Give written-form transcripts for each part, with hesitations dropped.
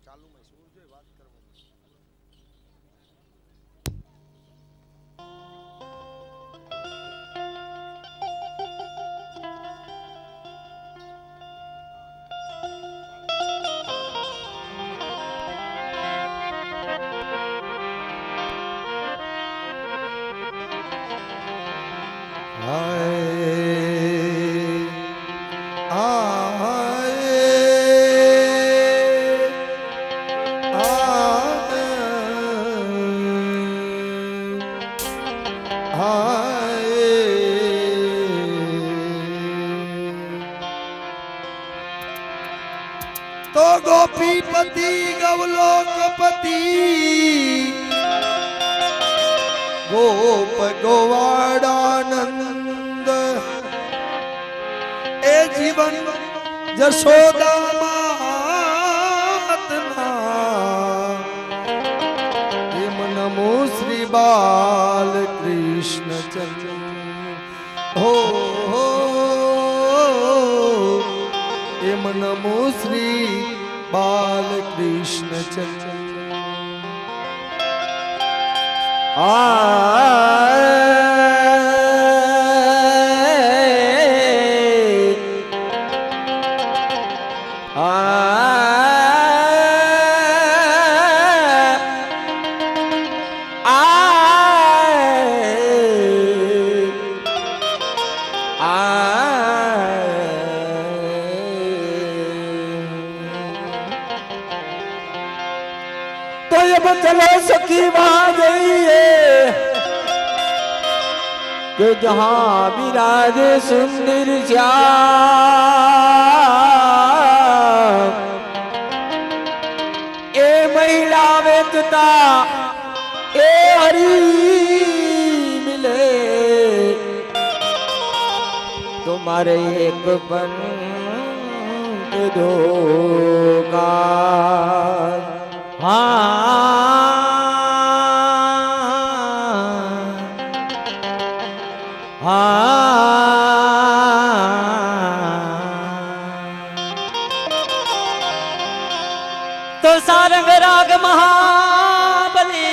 ચાલુ માં શું જોઈએ વાત કરવાની. तो गोपीपति गवलोकपति गोप गोवाड़ानंद ए जीवन जशोदा मातना एम नमो श्री बाल कृष्ण चंद्र हो एम नमो श्री बाल कृष्ण चंद्र तो अब चलो सखी वहां जाइए कि जहां विराजे सुंदर श्याम ए महिला वेदता ए हरि मिले तुम्हारे एक पंख धोखा तो सारंग राग महाबली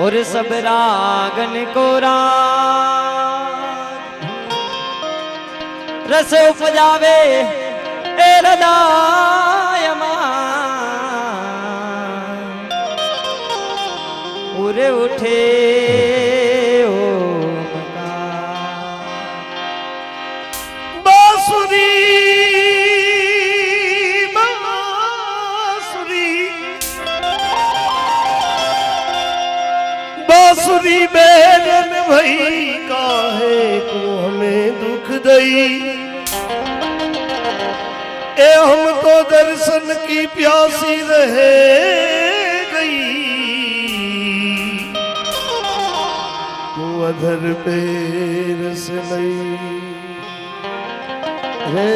और सब रागन को राग रस उपजावे ए हृदय उरे उठे बांसुरी बांसुरी बेरन भई काहे को हमें दुख दई ए हम तो दर्शन की प्यासी रहे गई तू अधर पे रस नहीं हे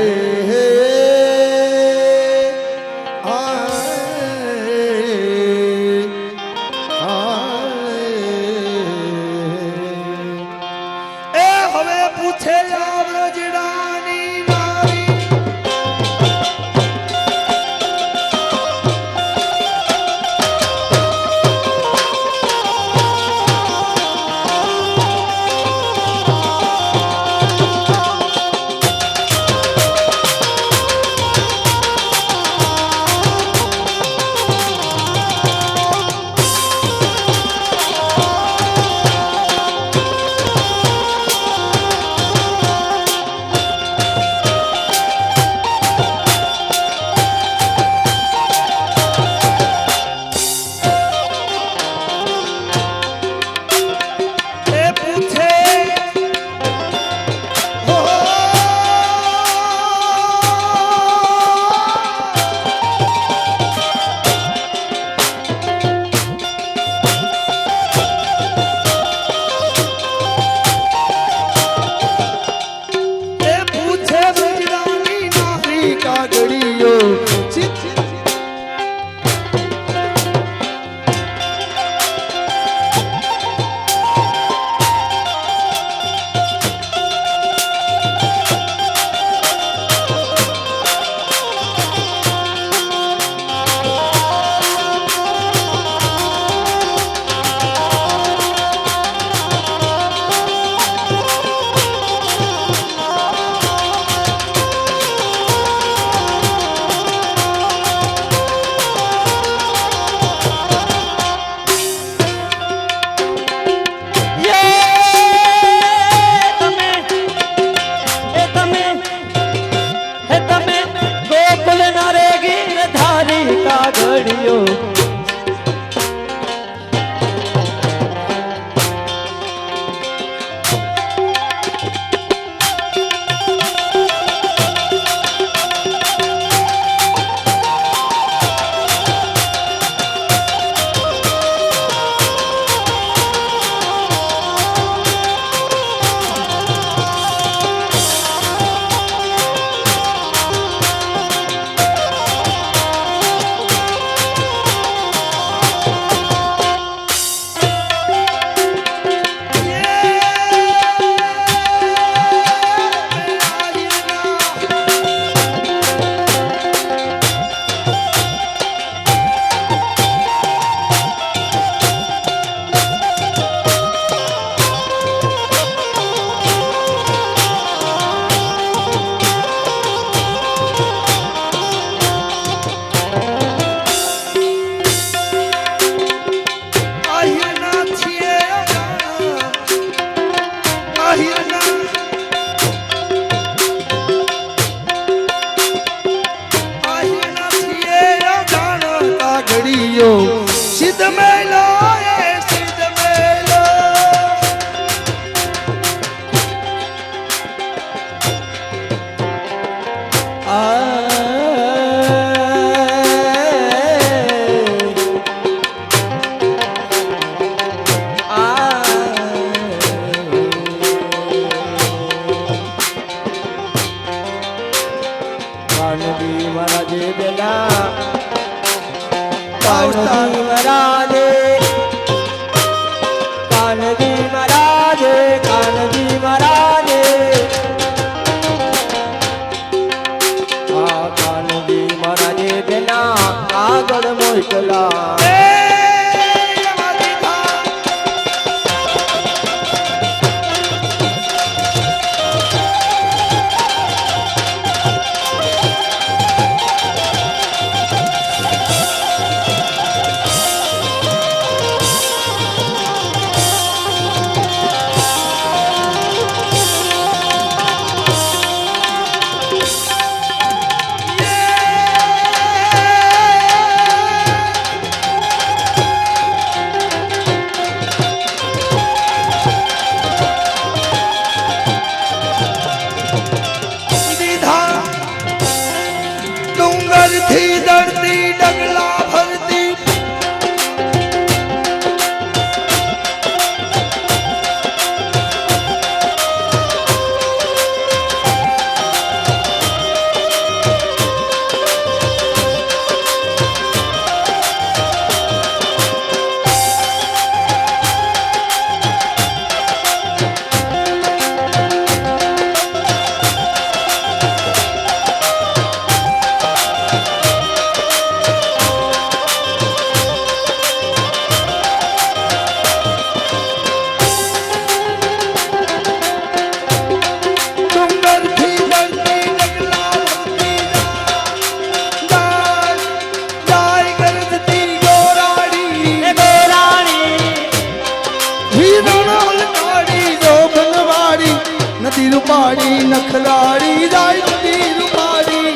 રૂપાળી નખરાળી જાય બધી રૂપાળી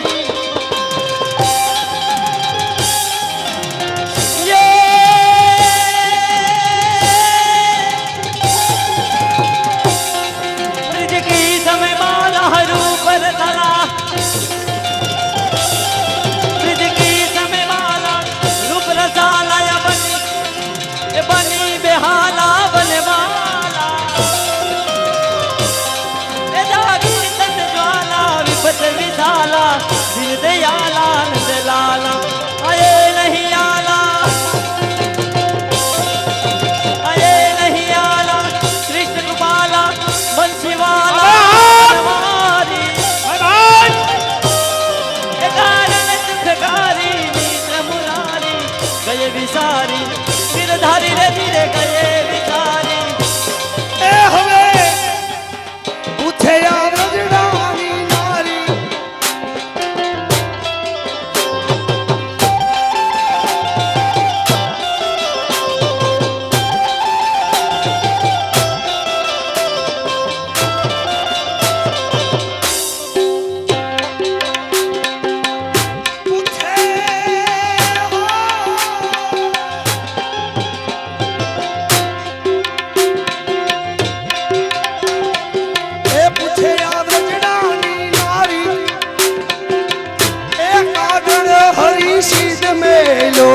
ब्रिज की समय माला रूप रतला ब्रिज की समय माला रूप रसाला या बनी बेहाला बनवाला ए जागी तन ज्वाला विपत विशाला दिल दयाला नंद लाला आए नहीं आला आए नहीं आला कृष्ण गोपाला बंसीवाला हमारी ए कारण सुखकारी नीत मुरारी गए विसारी गिरधारी रे धीरे गए विसारी એ હવે પૂછે આ રજડાની નારી પૂછે એ પૂછે આ રજડાની નારી એ કાગળ હરી સીધ મેલો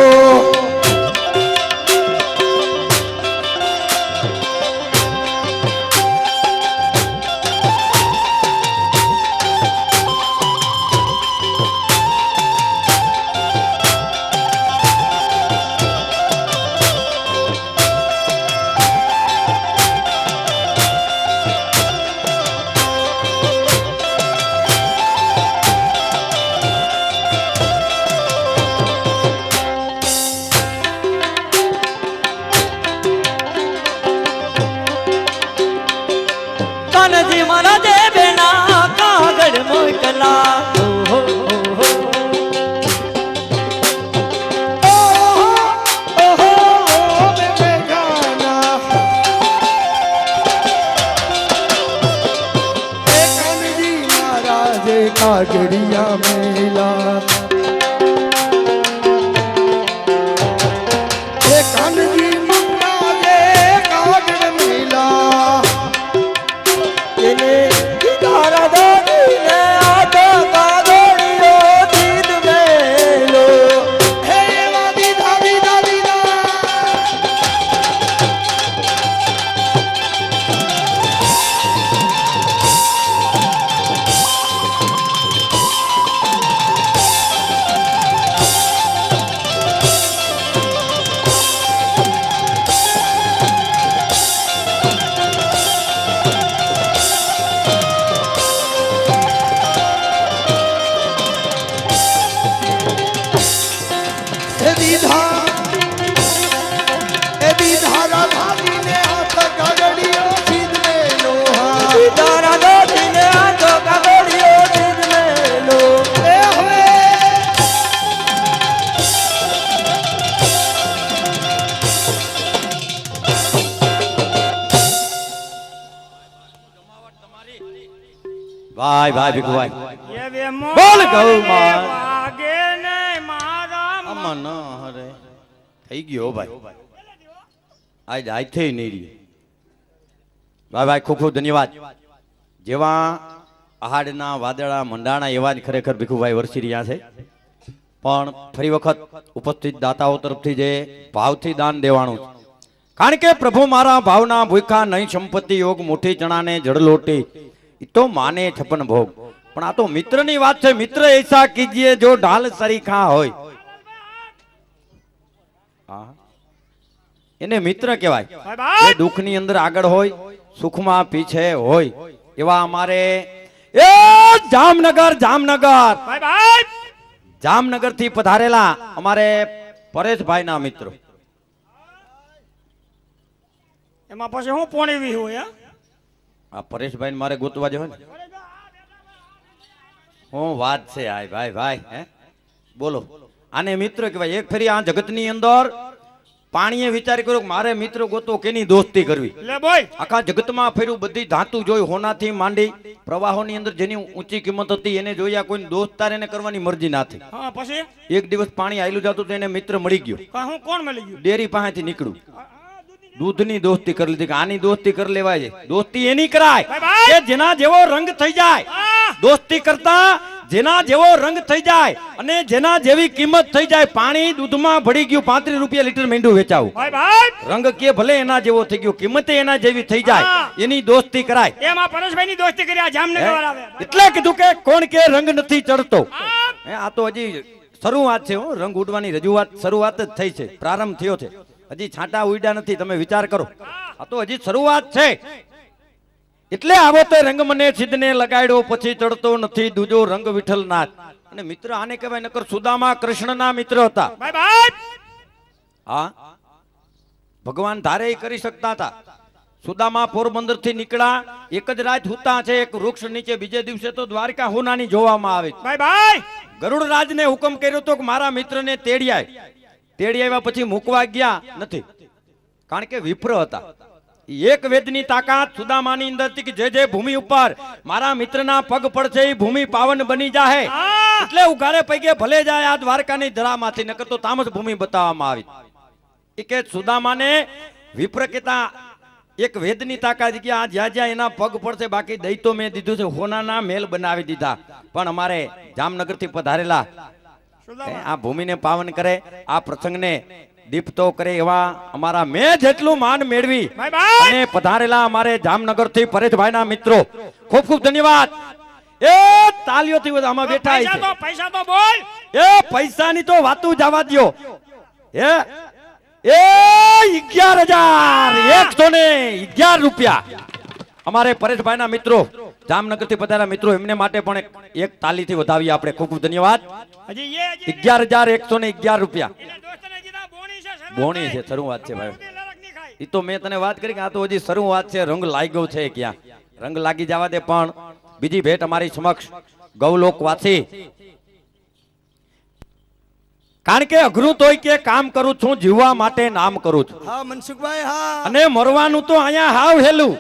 कानजी मारा दे बेना कागड़ मोकला हो ઓહો બેબે ગાના એ કાનજી મહારાજે કાગડિયા મેલા એ કાનજી મહારાજે કાગડ મેલા એને દીદારા દાદીને આતો કાગડિયો દીદ મેલો હે એવા દીધા દીધા દીધા એ દીધા રાધાજીને હાથ કાગડિયો દીદ મેલો દીધા રાધાજીને હાથ કાગડિયો દીદ મેલો એ હવે ભાઈ ભાઈ ભીખુભાઈ ये वे બોલ ગૌ માર आगे ने मारा આમાં ન હરે થઈ ગયો ભાઈ આજ આજ થઈ નહીં રહી ભાઈ ભાઈ ખૂબ ખૂબ ધન્યવાદ જેવા પહાડના વાદળા મંડાણા એવા જ ખરેખર ભીખુભાઈ વરસી રહ્યા છે પણ ફરી વખત ઉપસ્થિત દાતાઓ તરફથી જે ભાવથી દાન દેવાનું છે. કારણ કે પ્રભુ મારા ભાવના ભૂખા નહીં સંપત્તિ યોગ મુઠ્ઠી ચણાને જડ લોટી ઈ તો માને છપન ભોગ પણ આ તો મિત્રની વાત છે. મિત્ર એસા કીજીએ જો ઢાલ સરીખા હોય હા એને મિત્ર કહેવાય. જે દુઃખની અંદર આગળ હોય સુખમાં પીછે હોય એવા અમારે એ જામનગર જામનગર થી પધારેલા અમારે પરેશભાઈ ના મિત્રો. એમાં પછી હું પોણીવી હોય આ પરેશભાઈ ને મારે ગોતવા જો ને હું વાત છે આય ભાઈ ભાઈ હે બોલો આને મિત્ર કહેવાય. એક ફરી આ જગતની અંદર પાણીએ વિચાર કર્યો કે મારે મિત્ર ગોતો કેની દોસ્તી કરવી. લે બોલ. આખા જગતમાં ફેર્યું, બધી ધાતુ જોઈ, હોનાથી માંડી પ્રવાહોની અંદર જેની ઊંચી કિંમત હતી એને જોયા, કોઈ દોસ્તાર એને કરવાની મરજી ના થઈ. હા પછી એક દિવસ પાણી આયલું જતું તો એને મિત્ર મળી ગયો. હું કોણ મળી ગયું? ડેરી પાસેથી નીકળ્યું, દૂધની દોસ્તી કરી લીધી કે આની દોસ્તી કરી લેવાય છે. દોસ્તી એની કરાય કે જેના જેવો રંગ થઈ જાય. દોસ્તી કરતા જેના જેવો રંગ થઈ જાય અને જેના જેવી કિંમત થઈ જાય. પાણી દૂધમાં ભળી ગયું, 35 રૂપિયા લીટર મીંડું વેચાવું. ભાઈ ભાઈ રંગ કે ભલે એના જેવો થઈ ગયો, કિંમતે એના જેવી થઈ જાય, એની દોસ્તી કરાય. એમાં પરેશભાઈ ની દોસ્તી કરી આ જામનગર વાળા આવે. એટલે કીધું કે કોણ કે રંગ નથી ચડતો. આ તો હજી શરૂઆત છે હો, રંગ ઉડવાની રજૂઆત શરૂઆત જ થઈ છે, પ્રારંભ થયો છે, હજી છાંટા ઉડ્યા નથી. તમે વિચાર કરો, આ તો હજી શરૂઆત છે. એટલે આવો તે રંગ મને સિદ્ધને લગાડ્યો, પછી ચડતો નથી દૂજો રંગ વિઠ્ઠલનાથ. અને મિત્ર આને કહેવાય, નકર સુદામા કૃષ્ણના મિત્ર હતા. ભાઈ ભાઈ હા, ભગવાન ધારે કરી શકતા હતા. સુદામા પોરબંદર થી નીકળ્યા, એક જ રાત હુતા છે એક વૃક્ષ નીચે, બીજે દિવસે તો દ્વારકા હોનાની જોવામાં આવે. ભાઈ ભાઈ ગરુડ રાજને હુકમ કર્યો તો કે મારા મિત્રને તેડી આય. તેડી આવ્યા પછી મૂકવા ગયા નથી, કારણ કે વિપ્ર હતા. એક વેદની તાકાત સુદામાની અંદર હતી કે જે ભૂમિ ઉપર મારા મિત્રના પગ પડશે એ ભૂમિ પાવન બની જાહે. એટલે ઉઘાડે પૈકે ભલે જાય આ દ્વારકાની ધરામાંથી, નકર તો તામસ ભૂમિ બતાવવામાં આવી. એ કે સુદામાને વિપ્ર કહેતા એક વેદની તાકાત કે આ જ્યાં જ્યાં એના પગ પડશે, બાકી દઈ તો મેં દીધું છે, હોનાના મેલ બનાવી દીધા, પણ અમારે જામનગર થી પધારેલા આ ભૂમિને પાવન કરે, આ પ્રસંગને દીપતો કરે એવા અમારા મેં જેટલું માન મેળવી અને પધારેલા અમારે જામનગર થી પરેશભાઈના મિત્રો, ખૂબ ખૂબ ધન્યવાદ. એ તાલીઓથી આમાં બેઠા છે. પૈસા તો બોલ. એ પૈસાની તો વાતું જવા દ્યો. એ 11,111 રૂપિયા અમારે પરેશભાઈના મિત્રો, જામનગર થી પધારેલા મિત્રો, એમને માટે પણ એક તાલીથી વધાવીએ આપણે. ખૂબ ખૂબ ધન્યવાદ. 11,111 રૂપિયા બોણી છે, શરૂઆત છે ભાઈ. એ તો મેં તને વાત કરી કે આ તો હજી શરૂઆત છે, રંગ લાગ્યો છે. ક્યાં રંગ લાગી જવા દે. પણ બીજી ભેટ અમારી સમક્ષ ગૌલોકવાસી, કારણ કે અઘરું તોય કે કામ કરું છું, જીવવા માટે નામ કરું છું. હા મનસુખભાઈ, હા. અને મરવાનું તો અહીંયા હાવ હેલું,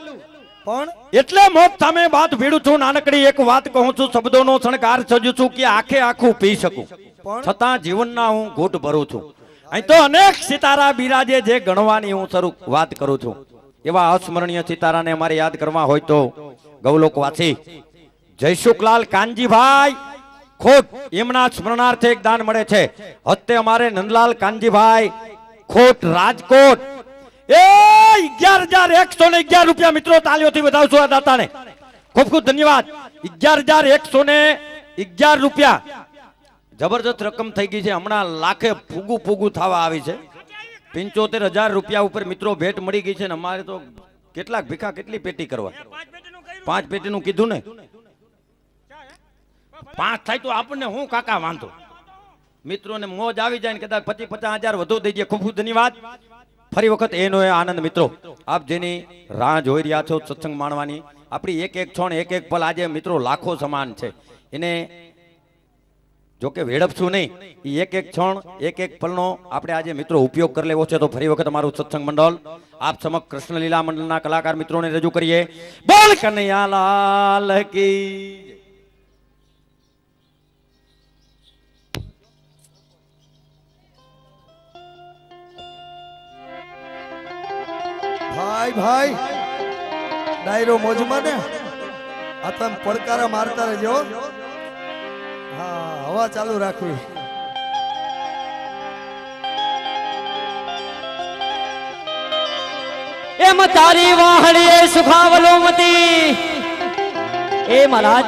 પણ એટલે મોત સામે વાત ભીડું છું. નાનકડી એક વાત કહું છું, શબ્દોનો શણગાર સજું છું કે આખે આખું પી શકું, છતાં જીવનના હું ઘૂંટ ભરું છું. અહીં તો અનેક સિતારા બિરાજે, જે ગણવાની હું શરૂ વાત કરું છું. એવા અસ્મરણીય સિતારાને અમારે યાદ કરવા હોય તો ગૌલોકવાસી જયસુખલાલ કાનજીભાઈ ખોટ, એમના સ્મરણાર્થે એક દાન મળે છે. હસ્તે અમારે નંદલાલ કાનજીભાઈ ખોટ રાજકોટ, એ 11,111 રૂપિયા મિત્રો, તાલીઓથી વધાવશો આ દાતાને. ખૂબ ખૂબ ધન્યવાદ. 11,111 રૂપિયા જબરજસ્ત રકમ થઈ ગઈ છે. હમણાં લાખે ફૂગું થવા આવી છે. 75,000 રૂપિયા ઉપર મિત્રો ભેટ મળી ગઈ છે. ને અમારે તો કેટલાક ભીખા, કેટલી પેટી કરવા? 5 પેટીનું કીધું ને, 5 થાય તો આપણને હું કાકા વાંધો. મિત્રોને મોજ આવી જાય ને કદાચ 50,000 વધુ દઈ દે. ખૂબ ખૂબ ધન્યવાદ. ફરી વખત એનો એ આનંદ મિત્રો, આપ જેની રાહ જોઈ રહ્યા છો સત્સંગ માણવાની, આપણી એક એક ક્ષણ, એક એક પલ આજે મિત્રો લાખો સમાન છે. એને જોકે વેડપશું નહીં, એ એક એક ક્ષણ, એક એક પલનો આપણે આજે મિત્રો ઉપયોગ કરી લેવો છે. તો ફરી વખત અમારું સત્સંગ મંડળ આપ સમક્ષ કૃષ્ણ લીલા મંડળના કલાકાર મિત્રોને રજૂ કરીએ. બોલ કનૈયાલાલ કી. ભાઈ ભાઈ ડાયરો મોજમાં ને, આ તમે પડકારા મારતા રહેજો. હા, હવા ચાલુ રાખવી. એમ તારી વાહડીએ સુખાવલો મતી, એ મહારાજ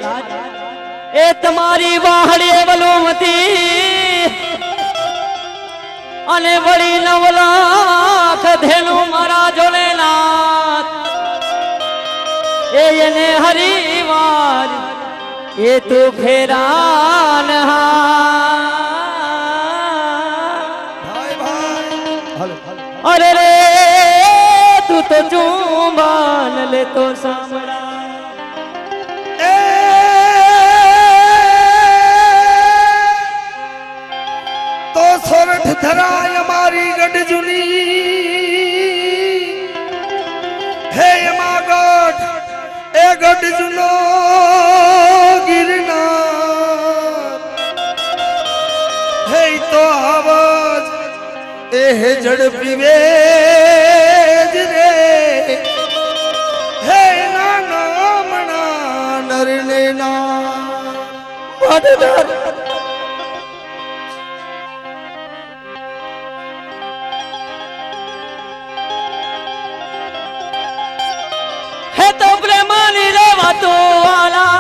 એ તમારી વાહડીએ વલોમતી, અને વળી 9 લાખ ધેલું મારા જોલેનાથ, એને હરિવાર એ તું ફેરાન. ભાઈ ભાઈ અરે રે તું તો ચુંબન લે તો સાંભળા. એ તો સોરઠ ધરાય અમારી ગઢ જૂની, ગઢજનો ગિરનાર હે તો આવાજ એ ઝડપી વેજ રે હે નાના મણા નરને ના મનદર હે તો પ્રેમની રે વાતો વાલા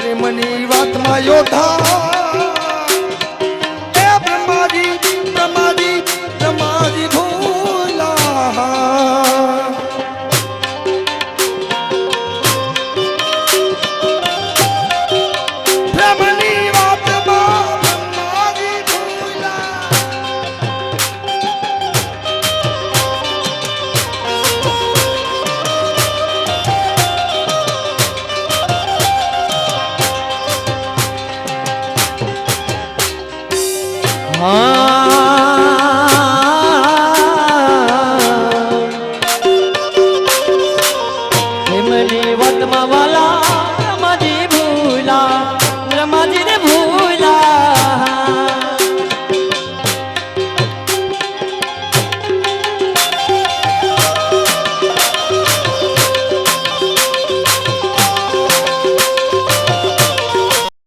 પ્રેમની વાતમાં યોધા એ બ્રહ્માજી બ્રહ્માજી બ્રહ્માજી ભૂલા પ્રેમની વાતમાં બ્રહ્માજી ભૂલા પ્રેમની વાતમાં વાલા